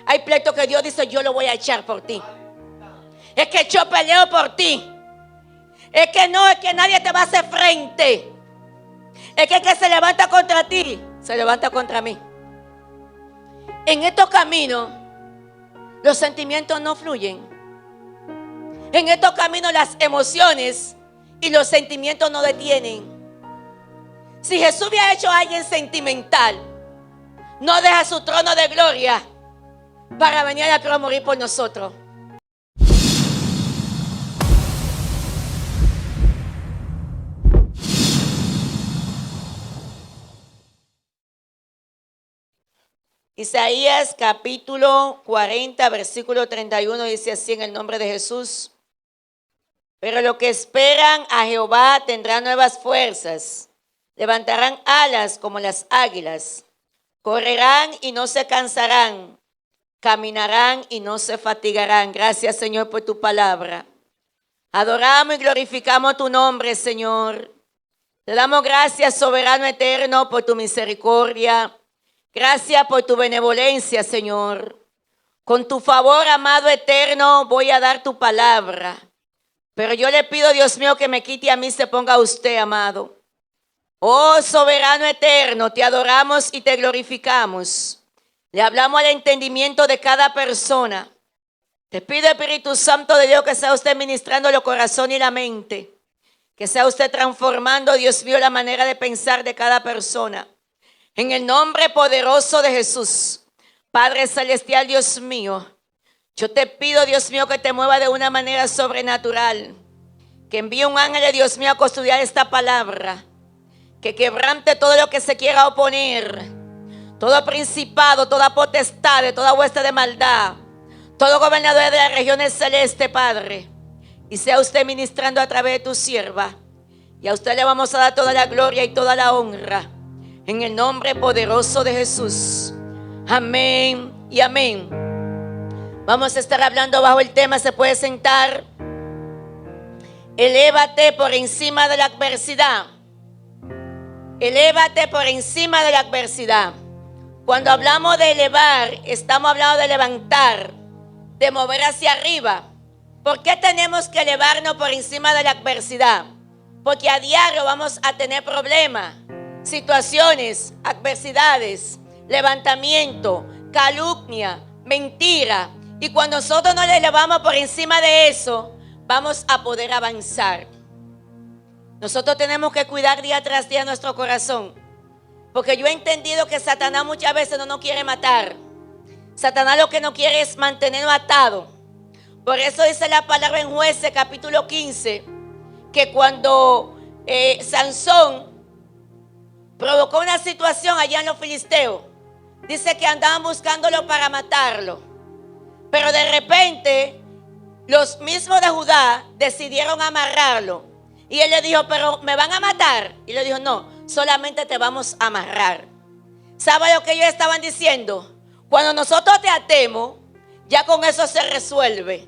Hay pleitos que Dios dice, yo lo voy a echar por ti. Es que yo peleo por ti. Es que nadie te va a hacer frente. Es que el que se levanta contra ti, se levanta contra mí. En estos caminos, los sentimientos no fluyen. En estos caminos, las emociones y los sentimientos no detienen. Si Jesús hubiera hecho a alguien sentimental, no deja su trono de gloria para venir a la cruz a morir por nosotros. Isaías capítulo 40, versículo 31 dice así en el nombre de Jesús. Pero los que esperan a Jehová tendrán nuevas fuerzas, levantarán alas como las águilas, correrán y no se cansarán, caminarán y no se fatigarán. Gracias, Señor, por tu palabra. Adoramos y glorificamos tu nombre, Señor. Te damos gracias, soberano eterno, por tu misericordia. Gracias por tu benevolencia, Señor. Con tu favor, amado eterno, voy a dar tu palabra. Pero yo le pido, Dios mío, que me quite a mí, se ponga a usted, amado. Oh, soberano eterno, te adoramos y te glorificamos. Le hablamos al entendimiento de cada persona. Te pido, Espíritu Santo de Dios, que sea usted ministrando el corazón y la mente. Que sea usted transformando, Dios mío, la manera de pensar de cada persona. En el nombre poderoso de Jesús, Padre Celestial, Dios mío, yo te pido, Dios mío, que te mueva de una manera sobrenatural. Que envíe un ángel, Dios mío, a custodiar esta palabra. Que quebrante todo lo que se quiera oponer. Todo principado, toda potestad, toda hueste de maldad. Todo gobernador de las regiones celestes, Padre. Y sea usted ministrando a través de tu sierva. Y a usted le vamos a dar toda la gloria y toda la honra. En el nombre poderoso de Jesús. Amén y amén. Vamos a estar hablando bajo el tema, se puede sentar. Elévate por encima de la adversidad. Elévate por encima de la adversidad. Cuando hablamos de elevar, estamos hablando de levantar, de mover hacia arriba. ¿Por qué tenemos que elevarnos por encima de la adversidad? Porque a diario vamos a tener problemas, situaciones, adversidades, levantamiento, calumnia, mentira. Y cuando nosotros nos elevamos por encima de eso, vamos a poder avanzar. Nosotros tenemos que cuidar día tras día nuestro corazón. Porque yo he entendido que Satanás muchas veces no nos quiere matar. Satanás lo que no quiere es mantenernos atados. Por eso dice la palabra en Jueces capítulo 15, que cuando Sansón provocó una situación allá en los filisteos, dice que andaban buscándolo para matarlo. Pero de repente, los mismos de Judá decidieron amarrarlo. Y él le dijo, pero ¿me van a matar? Y le dijo, no, solamente te vamos a amarrar. ¿Sabe lo que ellos estaban diciendo? Cuando nosotros te atemos, ya con eso se resuelve.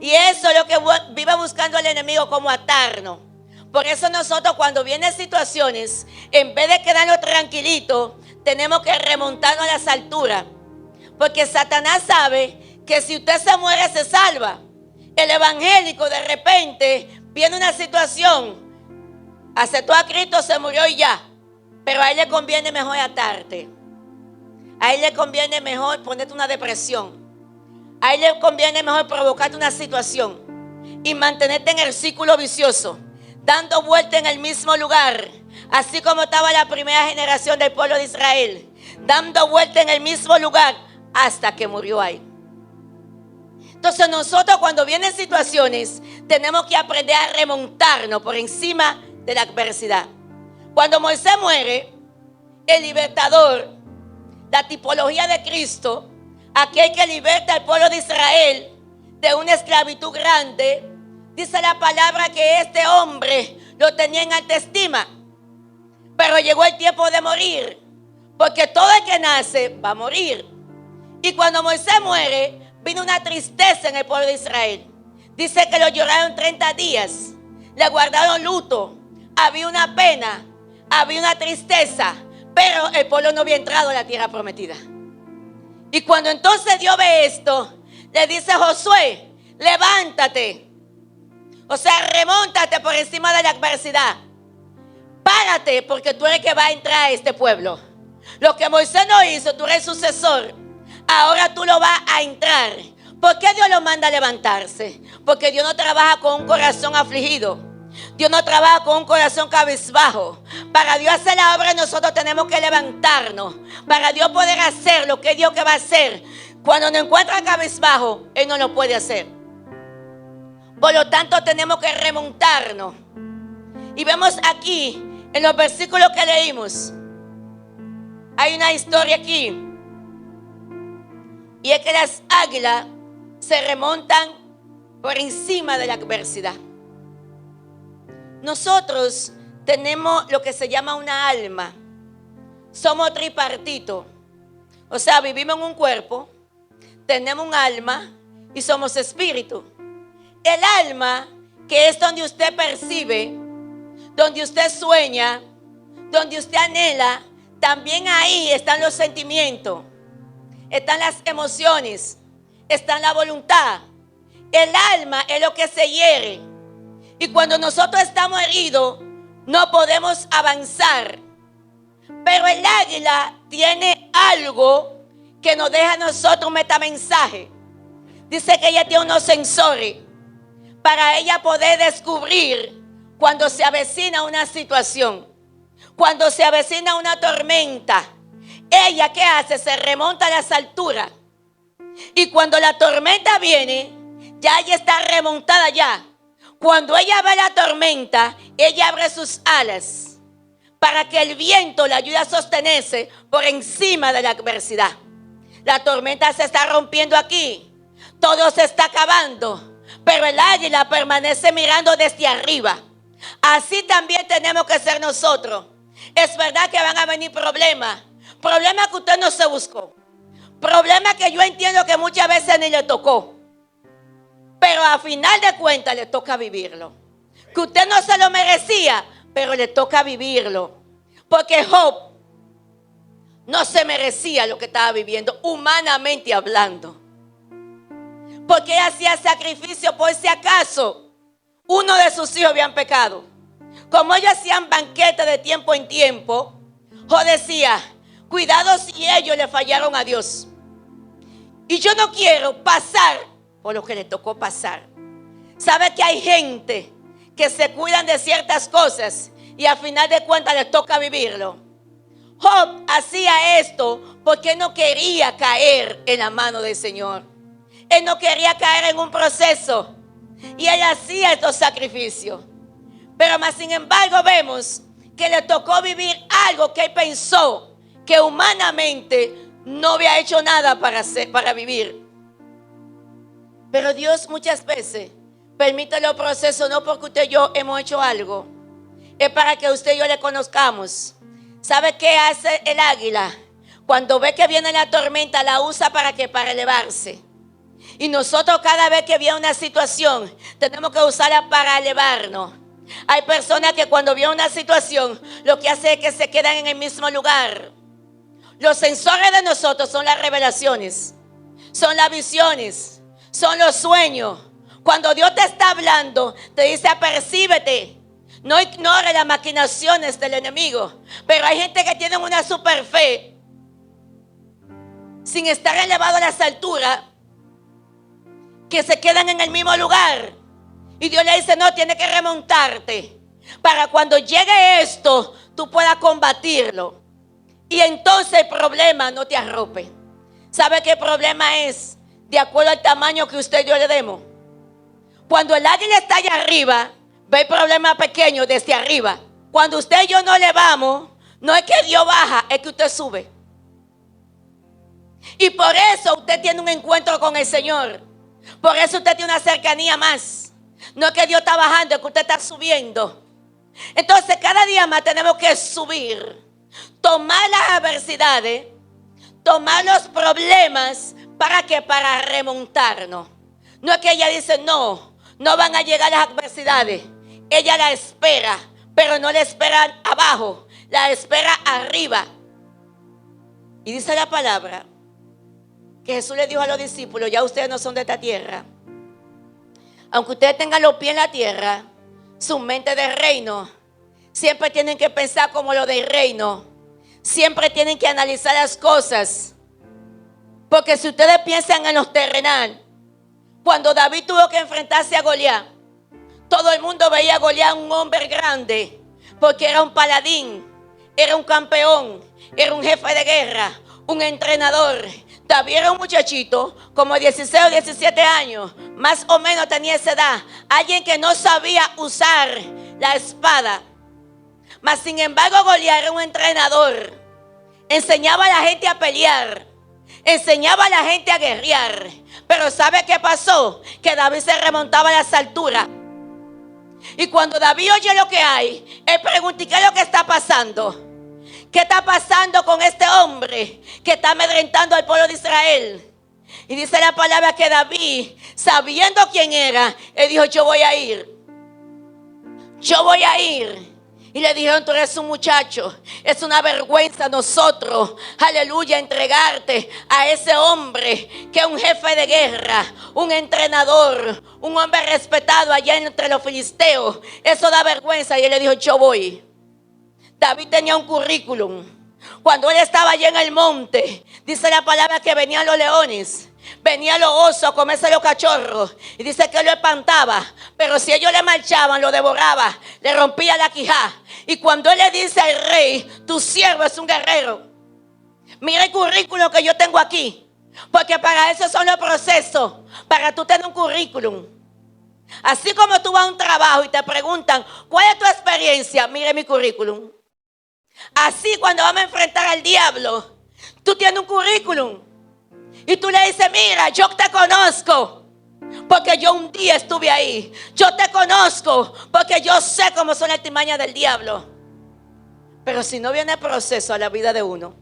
Y eso es lo que vive buscando el enemigo, como atarnos. Por eso nosotros cuando vienen situaciones, en vez de quedarnos tranquilitos, tenemos que remontarnos a las alturas. Porque Satanás sabe que si usted se muere, se salva. El evangélico de repente viene una situación, aceptó a Cristo, se murió y ya. Pero a él le conviene mejor atarte. A él le conviene mejor ponerte una depresión. A él le conviene mejor provocarte una situación y mantenerte en el círculo vicioso, dando vuelta en el mismo lugar, así como estaba la primera generación del pueblo de Israel, dando vuelta en el mismo lugar hasta que murió ahí. Entonces nosotros cuando vienen situaciones tenemos que aprender a remontarnos por encima de la adversidad. Cuando Moisés muere, el libertador, la tipología de Cristo, aquel que liberta al pueblo de Israel de una esclavitud grande, dice la palabra que este hombre lo tenía en alta estima. Pero llegó el tiempo de morir, porque todo el que nace va a morir. Y cuando Moisés muere, vino una tristeza en el pueblo de Israel. Dice que lo lloraron 30 días, le guardaron luto, había una pena, había una tristeza, pero el pueblo no había entrado a la tierra prometida. Y cuando entonces Dios ve esto, le dice a Josué, levántate. O sea, remóntate por encima de la adversidad. Párate, porque tú eres el que va a entrar a este pueblo. Lo que Moisés no hizo, tú eres sucesor. Ahora tú lo vas a entrar. ¿Por qué Dios lo manda a levantarse? Porque Dios no trabaja con un corazón afligido. Dios no trabaja con un corazón cabizbajo. Para Dios hacer la obra, nosotros tenemos que levantarnos. Para Dios poder hacer lo que Dios que va a hacer. Cuando nos encuentra cabizbajo, Él no lo puede hacer. Por lo tanto, tenemos que remontarnos. Y vemos aquí, en los versículos que leímos, hay una historia aquí. Y es que las águilas se remontan por encima de la adversidad. Nosotros tenemos lo que se llama una alma. Somos tripartitos. O sea, vivimos en un cuerpo, tenemos un alma y somos espíritu. El alma, que es donde usted percibe, donde usted sueña, donde usted anhela, también ahí están los sentimientos, están las emociones, está la voluntad. El alma es lo que se hiere. Y cuando nosotros estamos heridos, no podemos avanzar. Pero el águila tiene algo que nos deja a nosotros un metamensaje. Dice que ella tiene unos sensores para ella poder descubrir cuando se avecina una situación, cuando se avecina una tormenta. Ella, ¿qué hace? Se remonta a las alturas. Y cuando la tormenta viene, ya ella está remontada ya. Cuando ella ve la tormenta, ella abre sus alas para que el viento le ayude a sostenerse por encima de la adversidad. La tormenta se está rompiendo aquí. Todo se está acabando. Pero el águila permanece mirando desde arriba. Así también tenemos que ser nosotros. Es verdad que van a venir problemas. Problemas que usted no se buscó. Problemas que yo entiendo que muchas veces ni le tocó. Pero a final de cuentas le toca vivirlo. Que usted no se lo merecía, pero le toca vivirlo. Porque Job no se merecía lo que estaba viviendo, humanamente hablando. Porque él hacía sacrificio por si acaso uno de sus hijos habían pecado. Como ellos hacían banquete de tiempo en tiempo, Job decía, cuidado si ellos le fallaron a Dios. Y yo no quiero pasar por lo que le tocó pasar. ¿Sabe que hay gente que se cuidan de ciertas cosas y al final de cuentas les toca vivirlo? Job hacía esto porque no quería caer en la mano del Señor. Él no quería caer en un proceso y él hacía estos sacrificios. Pero más sin embargo vemos que le tocó vivir algo que él pensó que humanamente no había hecho nada para vivir. Pero Dios muchas veces permite los procesos no porque usted y yo hemos hecho algo. Es para que usted y yo le conozcamos. ¿Sabe qué hace el águila? Cuando ve que viene la tormenta, la usa para elevarse. Y nosotros cada vez que viene una situación, tenemos que usarla para elevarnos. Hay personas que cuando viene una situación, lo que hace es que se quedan en el mismo lugar. Los sensores de nosotros son las revelaciones, son las visiones, son los sueños. Cuando Dios te está hablando, te dice apercíbete. No ignore las maquinaciones del enemigo. Pero hay gente que tiene una super fe, sin estar elevado a las alturas, que se quedan en el mismo lugar. Y Dios le dice, no, tienes que remontarte para cuando llegue esto, tú puedas combatirlo. Y entonces el problema no te arrope. ¿Sabe qué problema es? De acuerdo al tamaño que usted y yo le demos. Cuando el águila está allá arriba, ve el problema pequeño desde arriba. Cuando usted y yo no le vamos, no es que Dios baja, es que usted sube. Y por eso usted tiene un encuentro con el Señor. Por eso usted tiene una cercanía más. No es que Dios está bajando, es que usted está subiendo. Entonces cada día más tenemos que subir. Tomar las adversidades, tomar los problemas, ¿para qué? Para remontarnos. No es que ella dice, no van a llegar las adversidades. Ella la espera, pero no la espera abajo, la espera arriba. Y dice la palabra que Jesús le dijo a los discípulos: ya ustedes no son de esta tierra. Aunque ustedes tengan los pies en la tierra, su mente de reino, siempre tienen que pensar como lo del reino. Siempre tienen que analizar las cosas. Porque si ustedes piensan en los terrenal, cuando David tuvo que enfrentarse a Goliat, todo el mundo veía a Goliat un hombre grande, porque era un paladín, era un campeón, era un jefe de guerra, un entrenador. David era un muchachito, como 16 o 17 años, más o menos tenía esa edad. Alguien que no sabía usar la espada. Mas sin embargo Goliat era un entrenador. Enseñaba a la gente a pelear. Enseñaba a la gente a guerrear. Pero ¿sabe qué pasó? Que David se remontaba a las alturas. Y cuando David oye lo que hay, él pregunta: ¿qué es lo que está pasando? ¿Qué está pasando con este hombre que está amedrentando al pueblo de Israel? Y dice la palabra que David, sabiendo quién era, él dijo: yo voy a ir. Yo voy a ir. Y le dijeron: tú eres un muchacho. Es una vergüenza nosotros, aleluya, entregarte a ese hombre que es un jefe de guerra, un entrenador, un hombre respetado allá entre los filisteos. Eso da vergüenza. Y él le dijo: yo voy. David tenía un currículum. Cuando él estaba allá en el monte, dice la palabra que venían los leones, venían los osos a comerse los cachorros. Y dice que él lo espantaba. Pero si ellos le marchaban, lo devoraba, le rompía la quijada. Y cuando él le dice al rey: tu siervo es un guerrero. Mira el currículum que yo tengo aquí. Porque para eso son los procesos. Para tú tener un currículum. Así como tú vas a un trabajo y te preguntan: ¿cuál es tu experiencia? Mire mi currículum. Así cuando vamos a enfrentar al diablo, tú tienes un currículum. Y tú le dices: mira, yo te conozco porque yo un día estuve ahí. Yo te conozco porque yo sé cómo son las artimañas del diablo. Pero si no viene el proceso a la vida de uno,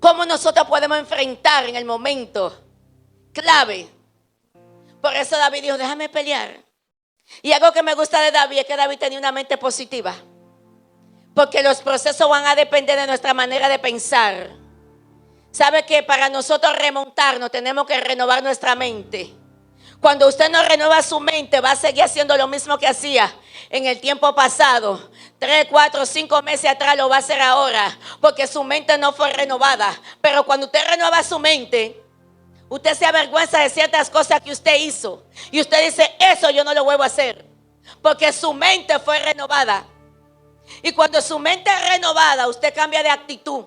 ¿cómo nosotros podemos enfrentar en el momento clave? Por eso David dijo: déjame pelear. Y algo que me gusta de David es que David tenía una mente positiva. Porque los procesos van a depender de nuestra manera de pensar. ¿Sabe que para nosotros remontarnos tenemos que renovar nuestra mente? Cuando usted no renueva su mente, va a seguir haciendo lo mismo que hacía en el tiempo pasado. 3, 4, 5 meses atrás lo va a hacer ahora, porque su mente no fue renovada. Pero cuando usted renueva su mente, usted se avergüenza de ciertas cosas que usted hizo. Y usted dice: eso yo no lo vuelvo a hacer. Porque su mente fue renovada. Y cuando su mente es renovada, usted cambia de actitud.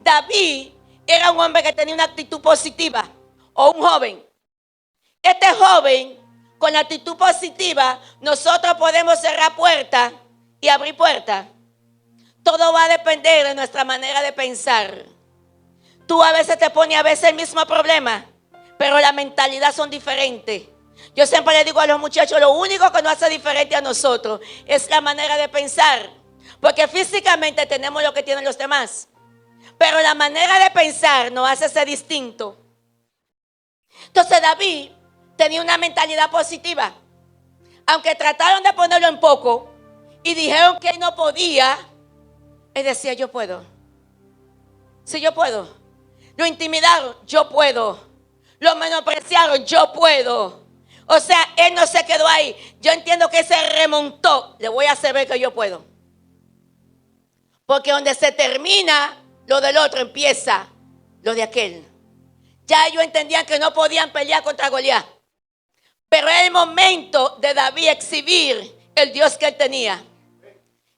David era un hombre que tenía una actitud positiva. O un joven. Este joven, con la actitud positiva, nosotros podemos cerrar puertas y abrir puertas. Todo va a depender de nuestra manera de pensar. Tú a veces te pones el mismo problema, pero la mentalidad son diferentes. Yo siempre le digo a los muchachos: lo único que nos hace diferente a nosotros es la manera de pensar. Porque físicamente tenemos lo que tienen los demás, pero la manera de pensar nos hace ser distinto. Entonces David tenía una mentalidad positiva. Aunque trataron de ponerlo en poco y dijeron que él no podía, él decía: yo puedo. Sí, yo puedo. Lo intimidaron: yo puedo. Lo menospreciaron: yo puedo. O sea, él no se quedó ahí. Yo entiendo que se remontó. Le voy a hacer ver que yo puedo. Porque donde se termina lo del otro, empieza lo de aquel. Ya ellos entendían que no podían pelear contra Goliat. Pero era el momento de David exhibir el Dios que él tenía.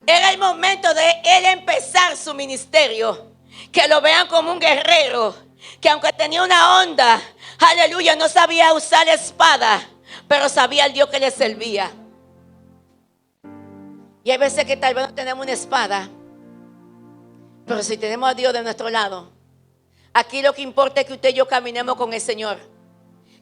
Era el momento de él empezar su ministerio. Que lo vean como un guerrero. Que aunque tenía una onda, aleluya, no sabía usar la espada, pero sabía el Dios que le servía. Y hay veces que tal vez no tenemos una espada, pero si tenemos a Dios de nuestro lado, aquí lo que importa es que usted y yo caminemos con el Señor.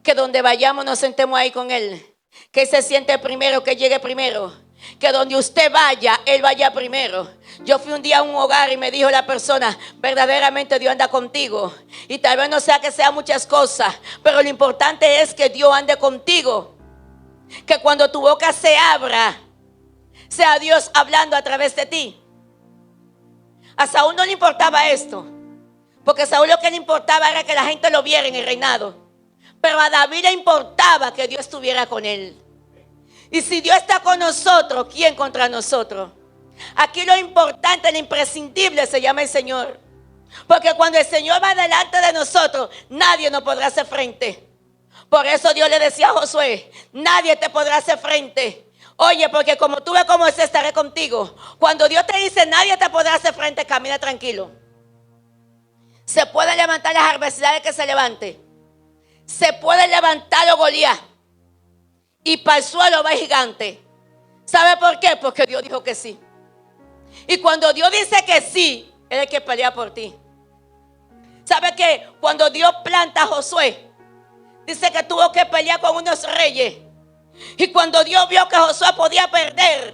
Que donde vayamos nos sentemos ahí con Él. Que Él se siente primero, que llegue primero. Que donde usted vaya, Él vaya primero. Yo fui un día a un hogar y me dijo la persona: verdaderamente Dios anda contigo. Y tal vez no sea que sea muchas cosas, pero lo importante es que Dios ande contigo. Que cuando tu boca se abra, sea Dios hablando a través de ti. A Saúl no le importaba esto, Porque a Saúl lo que le importaba era que la gente lo viera en el reinado. Pero a David le importaba que Dios estuviera con él. Y si Dios está con nosotros, ¿quién contra nosotros? Aquí lo importante, lo imprescindible se llama el Señor. Porque cuando el Señor va delante de nosotros, nadie nos podrá hacer frente. Por eso Dios le decía a Josué, nadie te podrá hacer frente. Oye, porque como tú ves cómo es, estaré contigo. Cuando Dios te dice, nadie te podrá hacer frente, camina tranquilo. Se pueden levantar las adversidades que se levante. Se puede levantar los Goliat. Y para el suelo va el gigante. ¿Sabe por qué? Porque Dios dijo que sí. Y cuando Dios dice que sí, Él es el que pelea por ti. ¿Sabe qué? Cuando Dios planta a Josué, dice que tuvo que pelear con unos reyes. Y cuando Dios vio que Josué podía perder,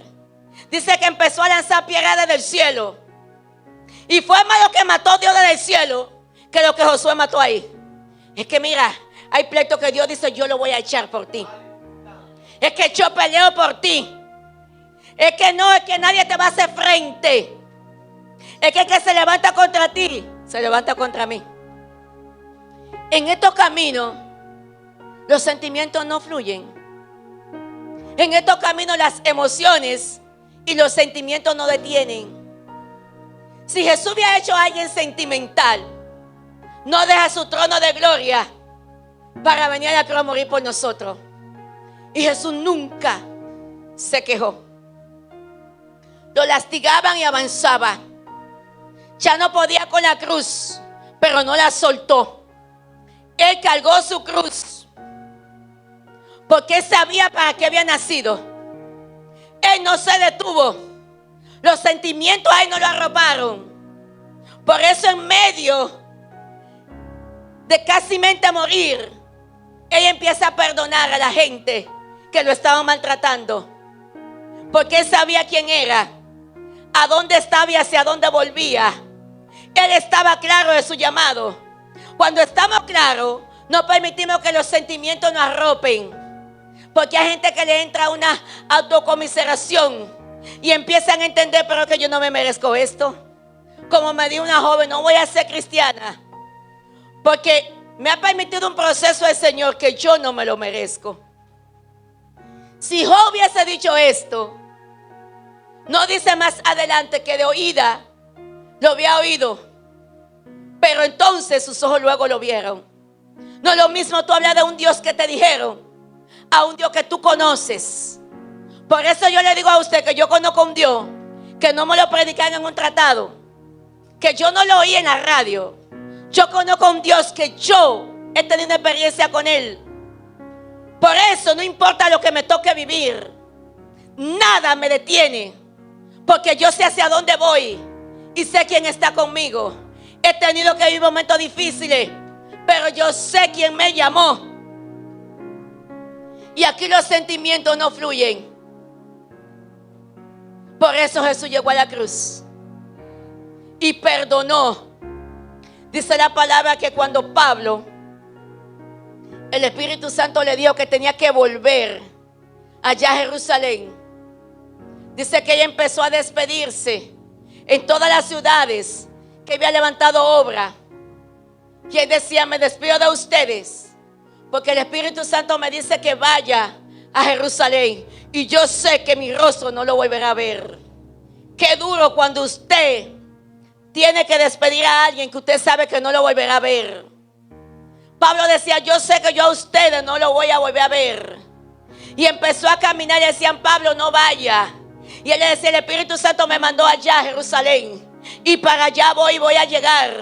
dice que empezó a lanzar piedras desde el cielo. Y fue más lo que mató Dios desde el cielo que lo que Josué mató ahí. Es que mira, hay pleitos que Dios dice, yo lo voy a echar por ti. Es que yo peleo por ti. Es que no, es que nadie te va a hacer frente. Es que el que se levanta contra ti, se levanta contra mí. En estos caminos, los sentimientos no fluyen. En estos caminos, las emociones y los sentimientos no detienen. Si Jesús hubiera hecho a alguien sentimental, no deja su trono de gloria para venir a la cruz a morir por nosotros. Y Jesús nunca se quejó. Lo lastigaban y avanzaba. Ya no podía con la cruz, pero no la soltó. Él cargó su cruz porque él sabía para qué había nacido. Él no se detuvo. Los sentimientos a él no lo arroparon. Por eso en medio de casi mente a morir, él empieza a perdonar a la gente que lo estaban maltratando. Porque él sabía quién era, a dónde estaba y hacia dónde volvía. Él estaba claro de su llamado. Cuando estamos claros, no permitimos que los sentimientos nos arropen. Porque hay gente que le entra una autocomiseración y empiezan a entender, pero que yo no me merezco esto. Como me dijo una joven, no voy a ser cristiana porque me ha permitido un proceso del Señor que yo no me lo merezco. Si Job hubiese dicho esto, no dice más adelante que de oída lo había oído, pero entonces sus ojos luego lo vieron. No es lo mismo tú hablar de un Dios que te dijeron a un Dios que tú conoces. Por eso yo le digo a usted que yo conozco a un Dios que no me lo predican en un tratado, que yo no lo oí en la radio. Yo conozco a un Dios que yo he tenido una experiencia con Él. Por eso no importa lo que me toque vivir, nada me detiene, porque yo sé hacia dónde voy y sé quién está conmigo. He tenido que vivir momentos difíciles, pero yo sé quién me llamó. Y aquí los sentimientos no fluyen. Por eso Jesús llegó a la cruz y perdonó. Dice la palabra que cuando Pablo, el Espíritu Santo le dijo que tenía que volver allá a Jerusalén, dice que ella empezó a despedirse en todas las ciudades que había levantado obra. Y él decía, me despido de ustedes porque el Espíritu Santo me dice que vaya a Jerusalén y yo sé que mi rostro no lo volverá a ver. Qué duro cuando usted tiene que despedir a alguien que usted sabe que no lo volverá a ver. Pablo decía, yo sé que yo a ustedes no lo voy a volver a ver. Y empezó a caminar y decían, Pablo, no vaya. Y él le decía, el Espíritu Santo me mandó allá a Jerusalén y para allá voy a llegar.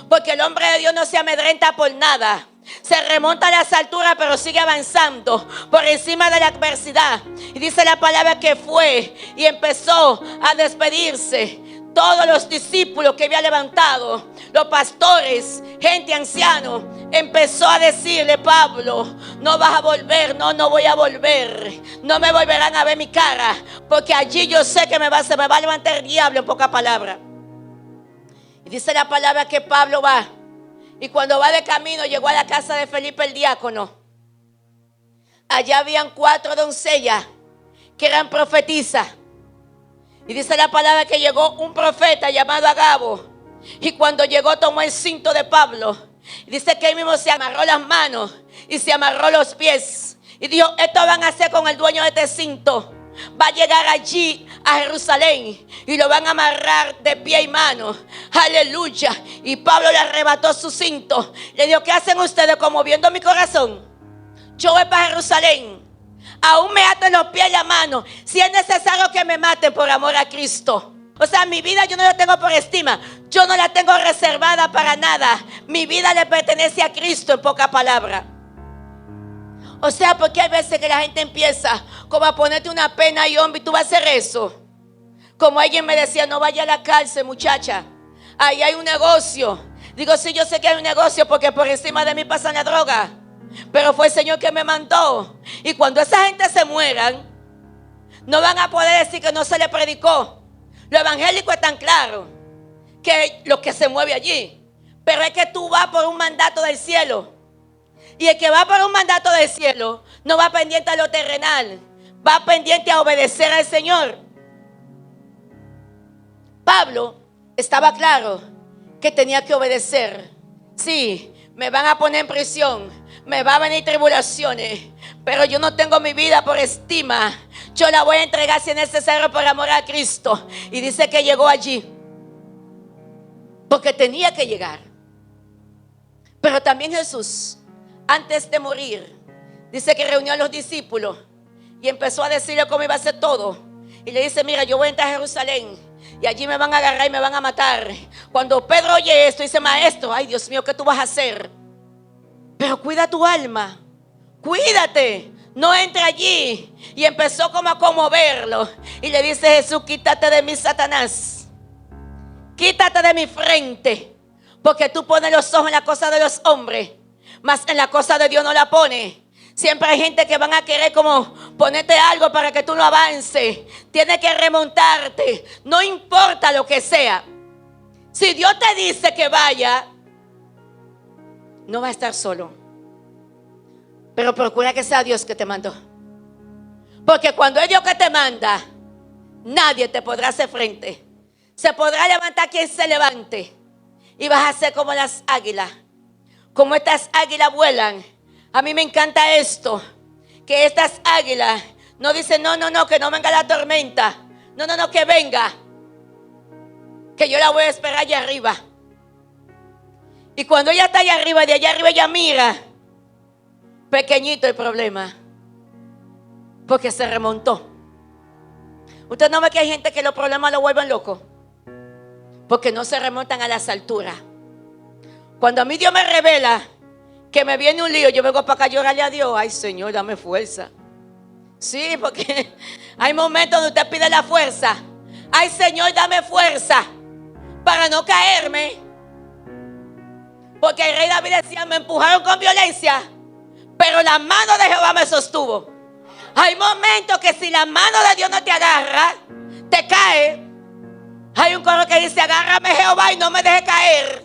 Porque el hombre de Dios no se amedrenta por nada. Se remonta a las alturas, pero sigue avanzando por encima de la adversidad. Y dice la palabra que fue y empezó a despedirse. Todos los discípulos que había levantado, los pastores, gente anciana, empezó a decirle, Pablo, no vas a volver, no voy a volver. No me volverán a ver mi cara, porque allí yo sé que se me va a levantar el diablo, en pocas palabras. Y dice la palabra que Pablo va. Y cuando va de camino llegó a la casa de Felipe el diácono. Allá habían 4 doncellas que eran profetisas. Y dice la palabra que llegó un profeta llamado Agabo Y cuando llegó, tomó el cinto de Pablo. Dice que él mismo se amarró las manos y se amarró los pies. Y dijo, esto van a hacer con el dueño de este cinto. Va a llegar allí a Jerusalén y lo van a amarrar de pie y mano. Aleluya. Y Pablo le arrebató su cinto. Le dijo, ¿qué hacen ustedes? Como viendo mi corazón. Yo voy para Jerusalén. Aún me aten los pies y la mano. Si es necesario que me maten por amor a Cristo. O sea, mi vida yo no la tengo por estima. Yo no la tengo reservada para nada. Mi vida le pertenece a Cristo, en pocas palabras. O sea, porque hay veces que la gente empieza como a ponerte una pena y hombre, y tú vas a hacer eso. Como alguien me decía, no vaya a la cárcel, muchacha. Ahí hay un negocio. Digo, sí, yo sé que hay un negocio porque por encima de mí pasan la droga. Pero fue el Señor que me mandó. Y cuando esa gente se mueran, no van a poder decir que no se le predicó. Lo evangélico es tan claro que lo que se mueve allí. Pero es que tú vas por un mandato del cielo. Y el que va por un mandato del cielo no va pendiente a lo terrenal. Va pendiente a obedecer al Señor. Pablo estaba claro que tenía que obedecer. Sí, me van a poner en prisión. Me van a venir tribulaciones. Pero yo no tengo mi vida por estima. Yo la voy a entregar si es necesario por amor a Cristo. Y dice que llegó allí porque tenía que llegar. Pero también Jesús, antes de morir, dice que reunió a los discípulos y empezó a decirle cómo iba a ser todo. Y le dice, mira, yo voy a entrar a Jerusalén y allí me van a agarrar y me van a matar. Cuando Pedro oye esto, dice, maestro, ay Dios mío, ¿qué tú vas a hacer? Pero cuida tu alma, cuídate, no entre allí. Y empezó como a conmoverlo. Y le dice Jesús, quítate de mí, Satanás. Quítate de mi frente. Porque tú pones los ojos en la cosa de los hombres, mas en la cosa de Dios no la pones. Siempre hay gente que van a querer como ponerte algo para que tú no avances. Tienes que remontarte. No importa lo que sea. Si Dios te dice que vaya, no va a estar solo. Pero procura que sea Dios que te mandó. Porque cuando es Dios que te manda, nadie te podrá hacer frente. Se podrá levantar quien se levante. Y vas a ser como las águilas. Como estas águilas vuelan. A mí me encanta esto. Que estas águilas no dicen, no, que no venga la tormenta. No, que venga. Que yo la voy a esperar allá arriba. Y cuando ella está allá arriba, de allá arriba ella mira. Pequeñito el problema. Porque se remontó. Usted no ve que hay gente que los problemas lo vuelven loco. Porque no se remontan a las alturas. Cuando a mí Dios me revela que me viene un lío, yo vengo para acá a llorarle a Dios. Ay, Señor, dame fuerza. Sí, porque hay momentos donde usted pide la fuerza. Ay, Señor, dame fuerza para no caerme. Porque el rey David decía, me empujaron con violencia, pero la mano de Jehová me sostuvo. Hay momentos que si la mano de Dios no te agarra, te cae. Hay un coro que dice, agárrame Jehová y no me deje caer.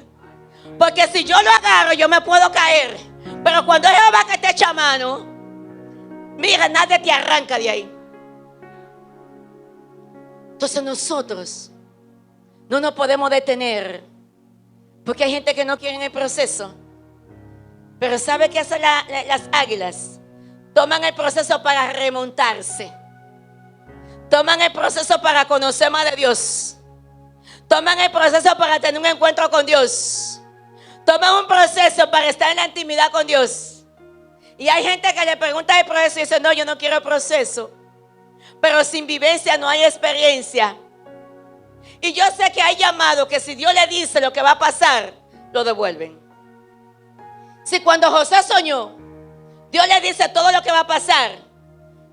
Porque si yo lo agarro, yo me puedo caer. Pero cuando es Jehová que te echa mano, mira, nadie te arranca de ahí. Entonces nosotros no nos podemos detener. Porque hay gente que no quiere el proceso. Pero ¿sabe qué hacen las águilas? Toman el proceso para remontarse. Toman el proceso para conocer más de Dios. Toman el proceso para tener un encuentro con Dios. Toman un proceso para estar en la intimidad con Dios. Y hay gente que le pregunta el proceso y dice, no, yo no quiero el proceso. Pero sin vivencia no hay experiencia. Y yo sé que hay llamados que si Dios le dice lo que va a pasar, lo devuelven. Si cuando José soñó, Dios le dice todo lo que va a pasar,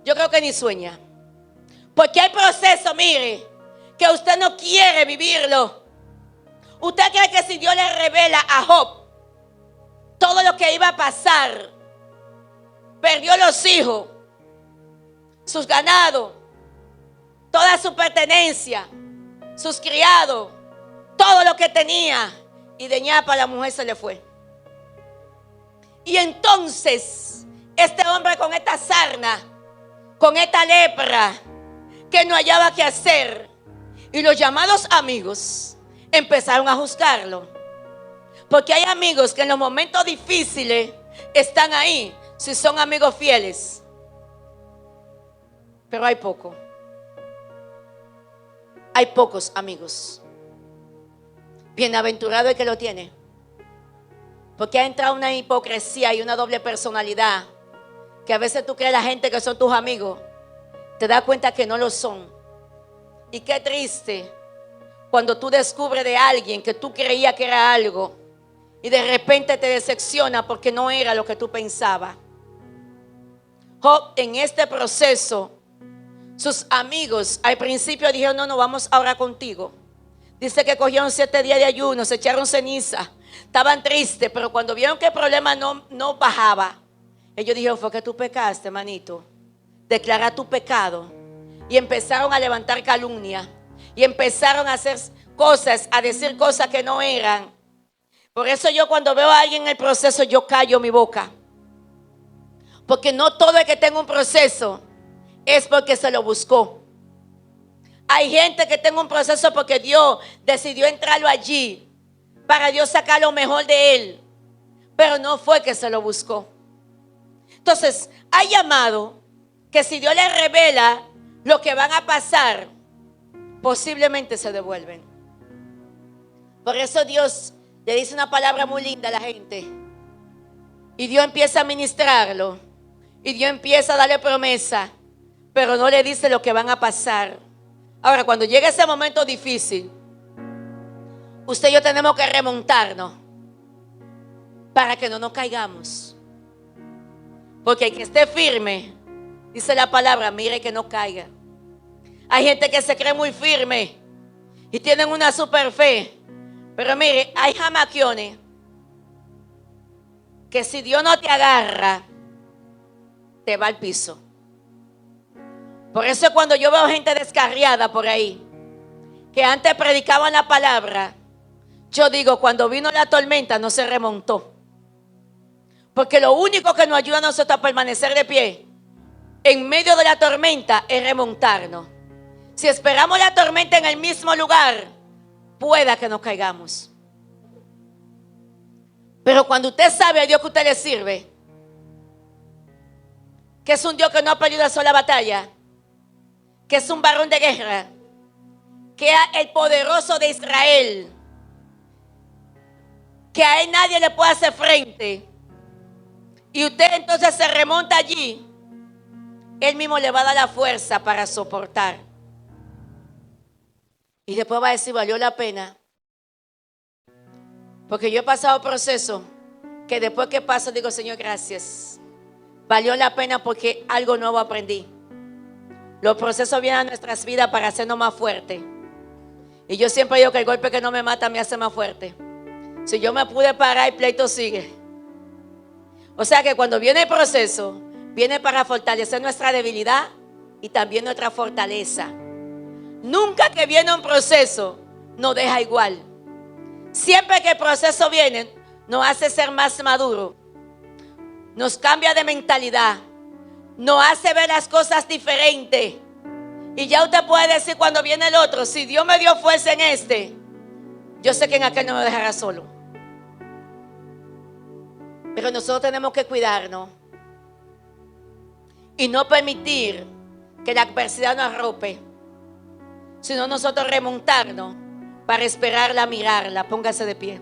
yo creo que ni sueña. Porque hay proceso, mire, que usted no quiere vivirlo. ¿Usted cree que si Dios le revela a Job todo lo que iba a pasar, perdió los hijos, sus ganados, toda su pertenencia, sus criados, todo lo que tenía, y de ñapa la mujer se le fue? Y entonces este hombre con esta sarna, con esta lepra, que no hallaba qué hacer, y los llamados amigos empezaron a juzgarlo. Porque hay amigos que en los momentos difíciles están ahí, si son amigos fieles. Pero hay pocos amigos. Bienaventurado el que lo tiene. Porque ha entrado una hipocresía y una doble personalidad, que a veces tú crees la gente que son tus amigos, te das cuenta que no lo son. Y qué triste cuando tú descubres de alguien que tú creías que era algo y de repente te decepciona porque no era lo que tú pensabas. Job, en este proceso, sus amigos al principio dijeron: no vamos a orar contigo. Dice que cogieron 7 días de ayuno, se echaron ceniza, estaban tristes, pero cuando vieron que el problema no bajaba, ellos dijeron: fue que tú pecaste, manito. Declara tu pecado. Y empezaron a levantar calumnia. Y empezaron a hacer cosas, a decir cosas que no eran. Por eso yo cuando veo a alguien en el proceso, yo callo mi boca. Porque no todo el que tenga un proceso es porque se lo buscó. Hay gente que tenga un proceso porque Dios decidió entrarlo allí, para Dios sacar lo mejor de él. Pero no fue que se lo buscó. Entonces, hay llamado que si Dios les revela lo que van a pasar, posiblemente se devuelven. Por eso Dios le dice una palabra muy linda a la gente. Y Dios empieza a ministrarlo. Y Dios empieza a darle promesa. Pero no le dice lo que van a pasar. Ahora, cuando llega ese momento difícil, usted y yo tenemos que remontarnos para que no nos caigamos. Porque el que esté firme, dice la palabra, mire que no caiga. Hay gente que se cree muy firme y tienen una super fe. Pero mire, hay jamaquiones que si Dios no te agarra, te va al piso. Por eso cuando yo veo gente descarriada por ahí, que antes predicaban la palabra, yo digo, cuando vino la tormenta no se remontó. Porque lo único que nos ayuda a nosotros a permanecer de pie en medio de la tormenta es remontarnos. Si esperamos la tormenta en el mismo lugar, pueda que nos caigamos. Pero cuando usted sabe a Dios que usted le sirve, que es un Dios que no ha perdido una sola batalla, que es un varón de guerra, que es el poderoso de Israel, que a él nadie le puede hacer frente, y usted entonces se remonta allí, él mismo le va a dar la fuerza para soportar. Y después va a decir, valió la pena. Porque yo he pasado proceso que después que paso digo, Señor, gracias. Valió la pena porque algo nuevo aprendí. Los procesos vienen a nuestras vidas para hacernos más fuertes. Y yo siempre digo que el golpe que no me mata me hace más fuerte. Si yo me pude parar, el pleito sigue. O sea que cuando viene el proceso, viene para fortalecer nuestra debilidad y también nuestra fortaleza. Nunca que viene un proceso nos deja igual. Siempre que el proceso viene, nos hace ser más maduros. Nos cambia de mentalidad. Nos hace ver las cosas diferentes. Y ya usted puede decir cuando viene el otro, si Dios me dio fuerza en este, yo sé que en aquel no me dejará solo. Pero nosotros tenemos que cuidarnos y no permitir que la adversidad nos arrope, sino nosotros remontarnos para esperarla, mirarla. Póngase de pie.